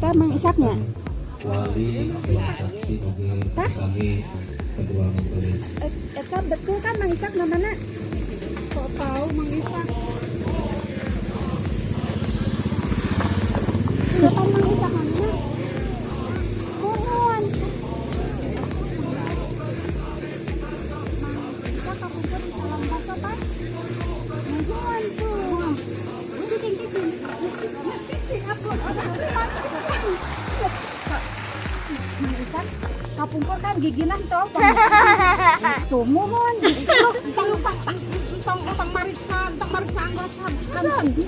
eta Mang Isaknya. Wali saksi oge kami kedua menteri. Eta betul kan Mang Isak namanya? Kok tahu Mang Isak? Kenapa Mang Isak namanya? Mohon. Mang Isak kapungkur di salam baso Pak. Mohon tuh. Cing aku. Mang Isak kapungkur kan giginan toh. Tuh mohon. Tong mariksa anggota kan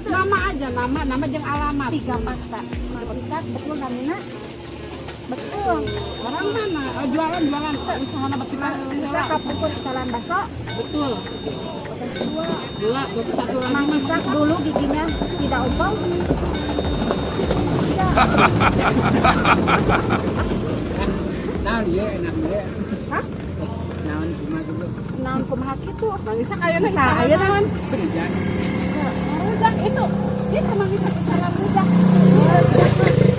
nama aja nama jeung alamat 3 fakta. Mang Isak betul namanya? Betul. orang mana jualan usaha nama kita Isak kapungkur di salam baso. betul Dua. satu lagi Mang Isak dulu giginya tidak ompong. Tidak. naon ye enak ye Hah? naon cuma dulu Naon kumaha kitu? Mang Isak ayeuna Nah, aya naon? berijan rudak itu Mang Isak salam rudak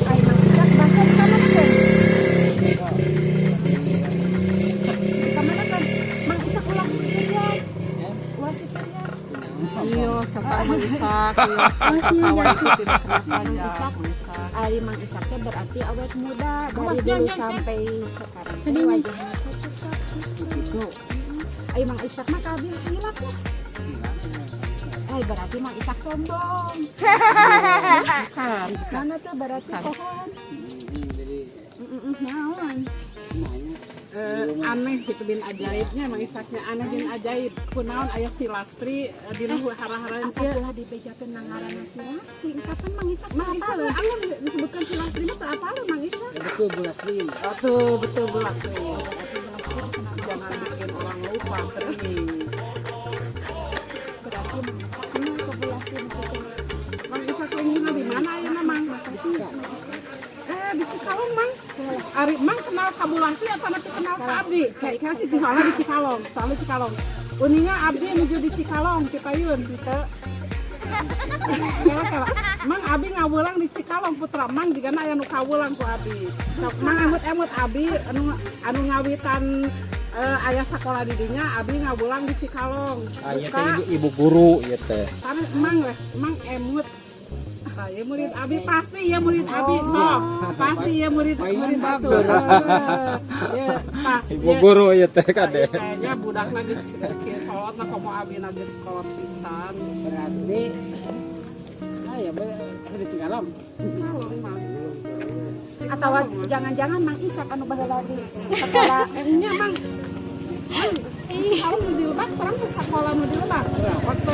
Ai Mang Isak baso di mana kan? Di mana kan? Mang Isak ulah sisirian. Ulah sisirian. iya kata Mang Isak Masih tidak kenapa Mang aja Isak. Ari Mang Isak teh berarti awet muda dari Awas, dulu jangan, sampai sekarang. Wajahnya cocok gitu. Ai Mang Isak mah kabil hilap ya. Berarti Mang Isak sombong. bukan Mana tuh berarti pohon? jadi Naon? aneh gitu bin ajaibnya Mang Isaknya aneh bin ajaib kunaon aya si Lastri dina hara-harain Apa telah dibejakeun nangaranna si Lastri? Kapan Mang Isak Mang Isak apa? anu disebutkan si Lastri mah apa lu Mang Isak Betul bulat rim. betul bulat jangan bikin orang lupa kering Berarti Mang Isak ini kebulasin gitu. Mang Isak lingina di mana ayeuna Mang di Cikalong Mang Ari Mang kenal Kabulasi atau nanti kenal ka Abdi kayak si Cikalong di Cikalong soalnya Cikalong uninya Abdi menuju di Cikalong Cipayun gitu Mang Abi ngawulang di Cikalong putra Mang juga aya nu kawulang ku Abi Mang emut Abi anu ngawitan ayah sekolah didinya Abi ngawulang di Cikalong Aya teh ibu guru ieu teh. karena Mang emut ya murid Abi pasti ya murid Abi sok pasti ya murid batu ya Pak Ibu guru ieu teh kade. kayaknya budak lagi sekolot lah kamu Abi lagi sekolot pisan Berarti ya di Cikalong. Atau jangan-jangan Mang Isak anu baheula di sekolah nya Mang kalau nu di Lebak sekarang tuh sekolah nu di Lebak waktu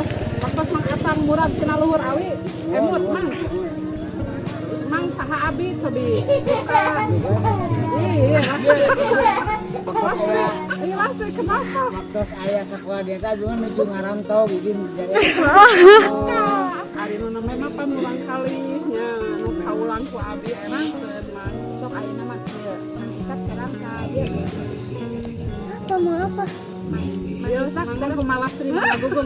Mang Atang Murad tina luhur awi emut Mang saha Abi cobi iya Lastri kenapa Waktu aya sekolah dia teh dulu menuju ngarantau bikin dari hari nu namanya apa mulang kalinya nu kaulang ku Abi emang Mang sok ayeuna mah ieu Mang Isak terang ka dia. Apa mau apa? ya sak dan ku Lastri ngagugu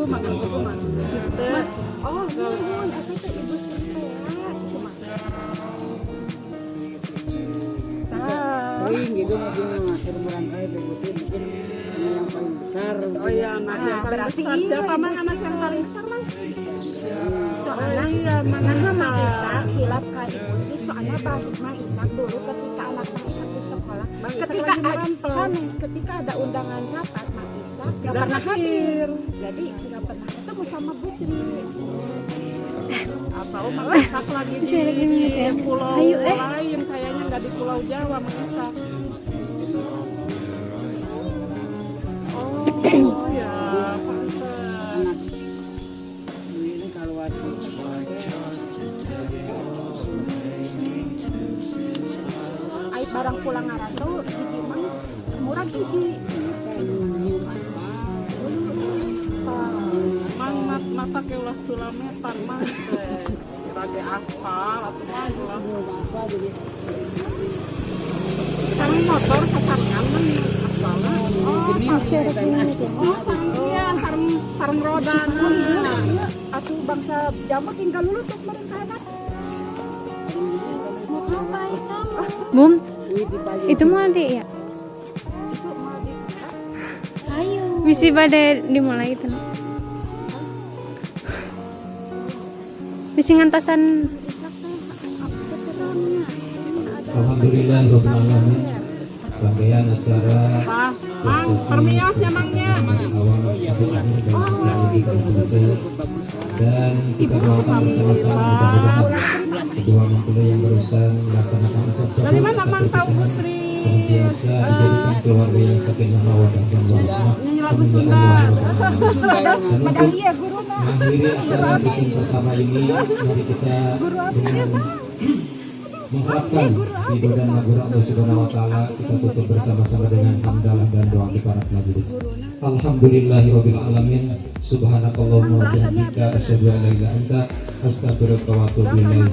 Mang Oh, nuhun eta teh Ibu Sri cuma. sering gitu mobil ngasir merangkai begitu bikin yang paling besar. oh iya anak yang paling berarti besar iya, siapa Mang Ibu anak Sri. yang paling besar Mang Soalnya iya Mang Mang Isak hilap ka Ibu Sri soalnya balik Mang Isak dulu ketika anak Mang Isak di sekolah. Mang Isak Ketika lagi ada merantau. sanes, ketika ada undangan rapat Mang Isak nggak Nggak pernah hadir. hadir. Jadi nggak pernah ketemu sama Bu Sri. atau Mang Isak lagi di pulau lain kayaknya nggak di Pulau Jawa Mang Isak oh ya pantes Anak ini keluar Ai barang pulang ngarantau di Mang murah hiji. Mang mata ke ulah sulametan Mang rage aspal atau mah ulah apa jadi sareng motor sasarangan Mang aspalna iya sareng roda Atuh bangsa jamak tinggal lulutuk mereka anak. Bum, Wih, di pagi. itu mau adik ya? Itu mau di Ayo. Bisi badai dimulai itu. Bisi ngantasan. Alhamdulillah Rabbil Alamin. Rangkaian acara Pak, Mang, permiosnya Mangnya. dari awal sampai akhir dan kita akan selesai. Dan kita doakan bersama-sama mudah-mudahan kedua mempelai yang barusan melaksanakan ucap Dari mana Mang tahu Bu Sri? senantiasa dijadikan keluarga yang sakinah mawaddah dan warahmah. Nyanyi lagu Sunda. Dan untuk iya guru nah. mengakhiri acara sesi pertama ini, mari kita dengan mengharapkan ridho dan magfirah Allah Subhanahu wa taala, kita tutup bersama-sama dengan hamdalah dan doa kifarat majelis. Alhamdulillahirabbil alamin. Subhanakallahumma wa bihamdika asyhadu an la ilaha illa anta astaghfiruka wa atubu ilaik.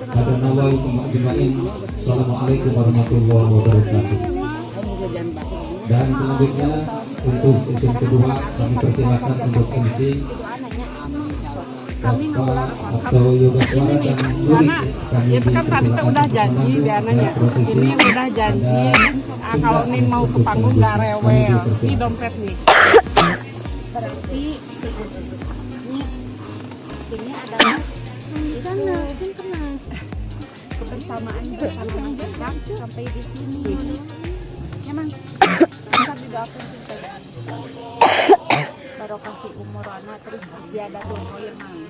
Hada nawaitu majma'in. Assalamualaikum warahmatullahi wabarakatuh. Dan selanjutnya untuk sesi kedua kami persilakan untuk MC Bapak atau yoga suara dan murid. Kami Itu kan tadi tuh udah janji dia nanya. Ini udah janji. Kalau Nin mau ke panggung gak rewel. Ini dompet nih. Berarti ini adalah Sana, kan kenal. kebersamaan bersama Mang Isak sampai di sini. Ya Mang. Bisa didoakan juga. Barokah fi umur anak terus ziyadah umur Mang.